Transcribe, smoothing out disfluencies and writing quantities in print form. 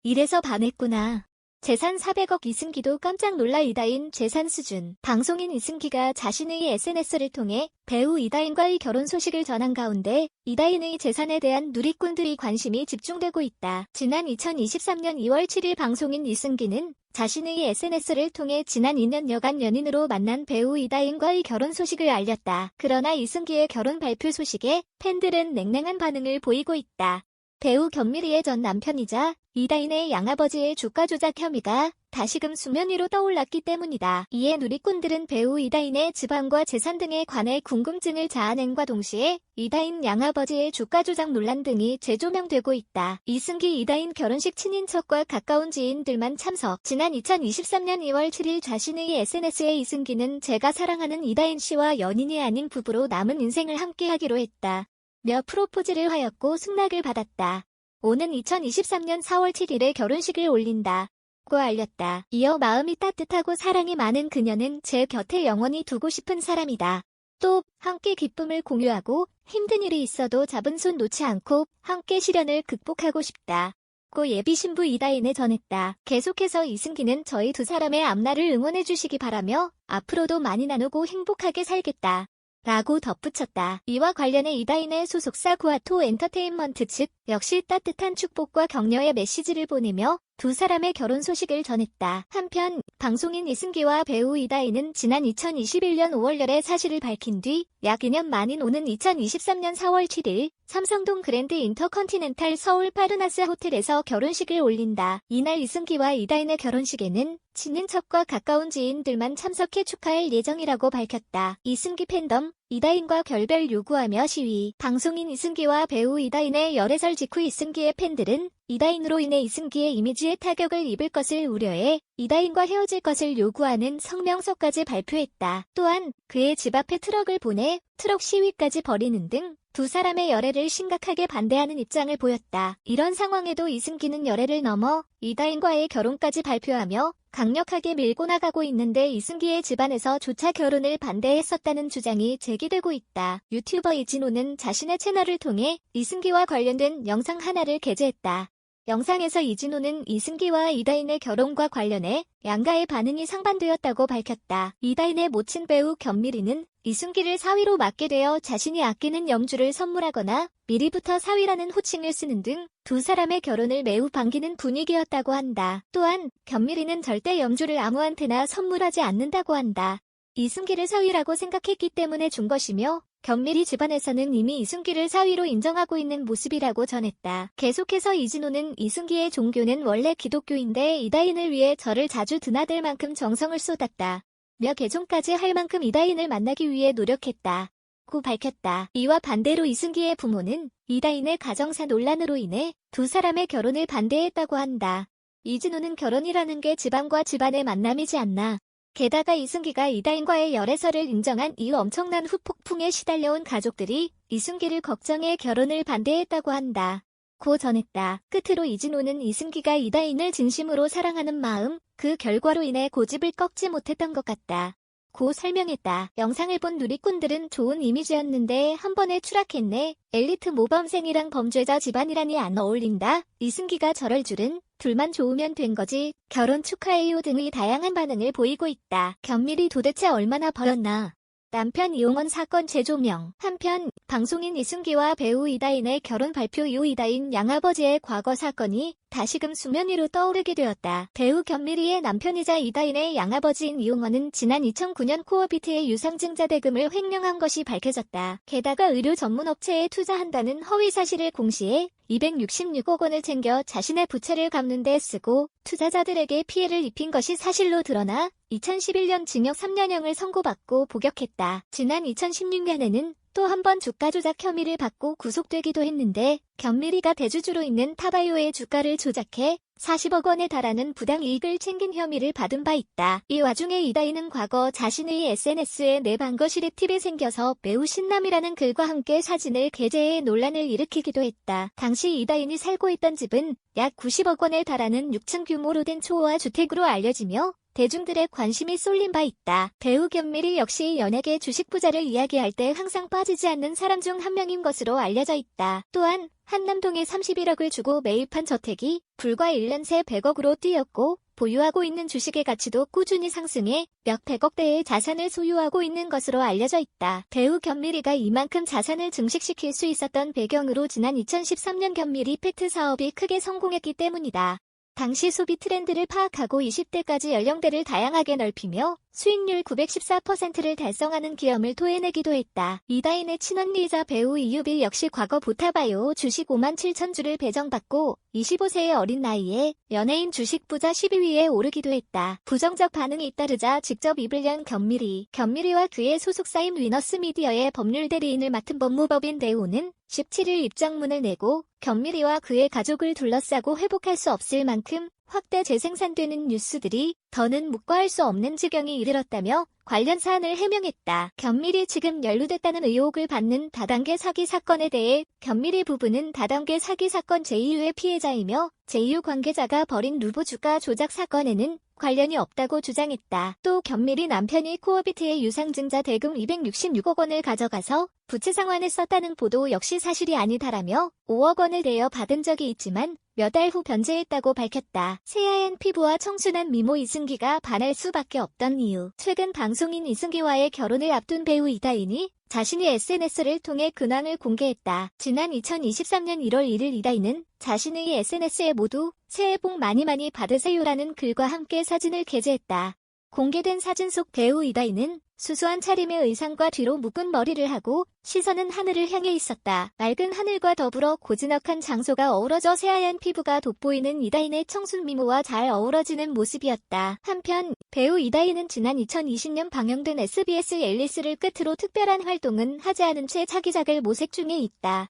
이래서 반했구나. 재산 400억 이승기도 깜짝 놀라. 이다인 재산 수준. 방송인 이승기가 자신의 SNS를 통해 배우 이다인과의 결혼 소식을 전한 가운데 이다인의 재산에 대한 누리꾼들의 관심이 집중되고 있다. 지난 2023년 2월 7일 방송인 이승기는 자신의 SNS를 통해 지난 2년 여간 연인으로 만난 배우 이다인과의 결혼 소식을 알렸다. 그러나 이승기의 결혼 발표 소식에 팬들은 냉랭한 반응을 보이고 있다. 배우 견미리의 전 남편이자 이다인의 양아버지의 주가 조작 혐의가 다시금 수면 위로 떠올랐기 때문이다. 이에 누리꾼들은 배우 이다인의 지방과 재산 등에 관해 궁금증을 자아낸과 동시에 이다인 양아버지의 주가 조작 논란 등이 재조명되고 있다. 이승기 이다인 결혼식 친인척과 가까운 지인들만 참석. 지난 2023년 2월 7일 자신의 SNS에 이승기는 제가 사랑하는 이다인 씨와 연인이 아닌 부부로 남은 인생을 함께하기로 했다. 며 프로포즈를 하였고 승낙을 받았다. 오는 2023년 4월 7일에 결혼식을 올린다. 고 알렸다. 이어 마음이 따뜻하고 사랑이 많은 그녀는 제 곁에 영원히 두고 싶은 사람이다. 또 함께 기쁨을 공유하고 힘든 일이 있어도 잡은 손 놓지 않고 함께 시련을 극복하고 싶다. 고 예비 신부 이다인에 전했다. 계속해서 이승기는 저희 두 사람의 앞날을 응원해 주시기 바라며 앞으로도 많이 나누고 행복하게 살겠다. 라고 덧붙였다. 이와 관련해 이다인의 소속사 구아토 엔터테인먼트 측 역시 따뜻한 축복과 격려의 메시지를 보내며 두 사람의 결혼 소식을 전했다. 한편 방송인 이승기와 배우 이다인은 지난 2021년 5월열에 사실을 밝힌 뒤 약 2년 만인 오는 2023년 4월 7일 삼성동 그랜드 인터컨티넨탈 서울 파르나스 호텔에서 결혼식을 올린다. 이날 이승기와 이다인의 결혼식에는 친인척과 가까운 지인들만 참석해 축하할 예정이라고 밝혔다. 이승기 팬덤, 이다인과 결별 요구하며 시위. 방송인 이승기와 배우 이다인의 열애설 직후 이승기의 팬들은 이다인으로 인해 이승기의 이미지에 타격을 입을 것을 우려해 이다인과 헤어질 것을 요구하는 성명서까지 발표했다. 또한 그의 집 앞에 트럭을 보내 트럭 시위까지 벌이는 등 두 사람의 열애를 심각하게 반대하는 입장을 보였다. 이런 상황에도 이승기는 열애를 넘어 이다인과의 결혼까지 발표하며 강력하게 밀고 나가고 있는데 이승기의 집안에서 조차 결혼을 반대했었다는 주장이 제기되고 있다. 유튜버 이진호는 자신의 채널을 통해 이승기와 관련된 영상 하나를 게재했다. 영상에서 이진호는 이승기와 이다인의 결혼과 관련해 양가의 반응이 상반되었다고 밝혔다. 이다인의 모친 배우 견미리는 이승기를 사위로 맡게 되어 자신이 아끼는 염주를 선물하거나 미리부터 사위라는 호칭을 쓰는 등 두 사람의 결혼을 매우 반기는 분위기였다고 한다. 또한 견미리는 절대 염주를 아무한테나 선물하지 않는다고 한다. 이승기를 사위라고 생각했기 때문에 준 것이며 견미리 집안에서는 이미 이승기를 사위로 인정하고 있는 모습이라고 전했다. 계속해서 이진호는 이승기의 종교는 원래 기독교인데 이다인을 위해 절을 자주 드나들 만큼 정성을 쏟았다. 며 개종까지 할 만큼 이다인을 만나기 위해 노력했다. 고 밝혔다. 이와 반대로 이승기의 부모는 이다인의 가정사 논란으로 인해 두 사람의 결혼을 반대했다고 한다. 이진호는 결혼이라는 게 집안과 집안의 만남이지 않나. 게다가 이승기가 이다인과의 열애설을 인정한 이후 엄청난 후폭풍에 시달려온 가족들이 이승기를 걱정해 결혼을 반대했다고 한다. 고 전했다. 끝으로 이진호는 이승기가 이다인을 진심으로 사랑하는 마음, 그 결과로 인해 고집을 꺾지 못했던 것 같다. 고 설명했다. 영상을 본 누리꾼들은 좋은 이미지였는데 한 번에 추락했네. 엘리트 모범생이랑 범죄자 집안이라니 안 어울린다. 이승기가 저럴 줄은. 둘만 좋으면 된 거지. 결혼 축하해요 등의 다양한 반응을 보이고 있다. 견미리 도대체 얼마나 벌었나. 남편 이용원 사건 재조명. 한편 방송인 이승기와 배우 이다인의 결혼 발표 이후 이다인 양아버지의 과거 사건이 다시금 수면 위로 떠오르게 되었다. 배우 견미리의 남편이자 이다인의 양아버지인 이용원은 지난 2009년 코어비트의 유상증자 대금을 횡령한 것이 밝혀졌다. 게다가 의료 전문 업체에 투자한다는 허위 사실을 공시해 266억 원을 챙겨 자신의 부채를 갚는 데 쓰고 투자자들에게 피해를 입힌 것이 사실로 드러나 2011년 징역 3년형을 선고받고 복역했다. 지난 2016년에는 또 한 번 주가 조작 혐의를 받고 구속되기도 했는데 견미리가 대주주로 있는 타바이오의 주가를 조작해 40억 원에 달하는 부당이익을 챙긴 혐의를 받은 바 있다. 이 와중에 이다인은 과거 자신의 SNS에 내 방거실에 팁이 생겨서 매우 신남이라는 글과 함께 사진을 게재해 논란을 일으키기도 했다. 당시 이다인이 살고 있던 집은 약 90억 원에 달하는 6층 규모로 된 초호화 주택으로 알려지며 대중들의 관심이 쏠린 바 있다. 배우 견미리 역시 연예계 주식 부자를 이야기할 때 항상 빠지지 않는 사람 중 한 명인 것으로 알려져 있다. 또한 한남동에 31억을 주고 매입한 저택이 불과 1년 새 100억으로 뛰었고 보유하고 있는 주식의 가치도 꾸준히 상승해 몇 백억대의 자산을 소유하고 있는 것으로 알려져 있다. 배우 견미리가 이만큼 자산을 증식시킬 수 있었던 배경으로 지난 2013년 견미리 팩트 사업이 크게 성공했기 때문이다. 당시 소비 트렌드를 파악하고 20대까지 연령대를 다양하게 넓히며 수익률 914%를 달성하는 기염을 토해내기도 했다. 이다인의 친언니이자 배우 이유빈 역시 과거 보타바이오 주식 5만 7천 주를 배정받고 25세의 어린 나이에 연예인 주식 부자 12위에 오르기도 했다. 부정적 반응이 잇따르자 직접 입을 연 견미리와 그의 소속사인 위너스미디어의 법률 대리인을 맡은 법무법인 대우는 17일 입장문을 내고 견미리와 그의 가족을 둘러싸고 회복할 수 없을 만큼 확대 재생산되는 뉴스들이 더는 묵과할 수 없는 지경에 이르렀다며 관련 사안을 해명했다. 견미리 지금 연루됐다는 의혹을 받는 다단계 사기 사건에 대해 견미리 부부는 다단계 사기 사건 제2유의 피해자이며 제2유 관계자가 벌인 루보 주가 조작 사건에는 관련이 없다고 주장했다. 또 견미리 남편이 코어비트의 유상증자 대금 266억 원을 가져가서 부채 상환에 썼다는 보도 역시 사실이 아니다라며 5억 원을 대여 받은 적이 있지만 몇 달 후 변제했다고 밝혔다. 새하얀 피부와 청순한 미모 이승기가 반할 수밖에 없던 이유. 최근 방송인 이승기와의 결혼을 앞둔 배우 이다인이 자신이 SNS를 통해 근황을 공개했다. 지난 2023년 1월 1일 이다인은 자신의 SNS에 모두 새해 복 많이 많이 받으세요라는 글과 함께 사진을 게재했다. 공개된 사진 속 배우 이다인은 수수한 차림의 의상과 뒤로 묶은 머리를 하고 시선은 하늘을 향해 있었다. 맑은 하늘과 더불어 고즈넉한 장소가 어우러져 새하얀 피부가 돋보이는 이다인의 청순 미모와 잘 어우러지는 모습이었다. 한편 배우 이다인은 지난 2020년 방영된 SBS 앨리스를 끝으로 특별한 활동은 하지 않은 채 차기작을 모색 중에 있다.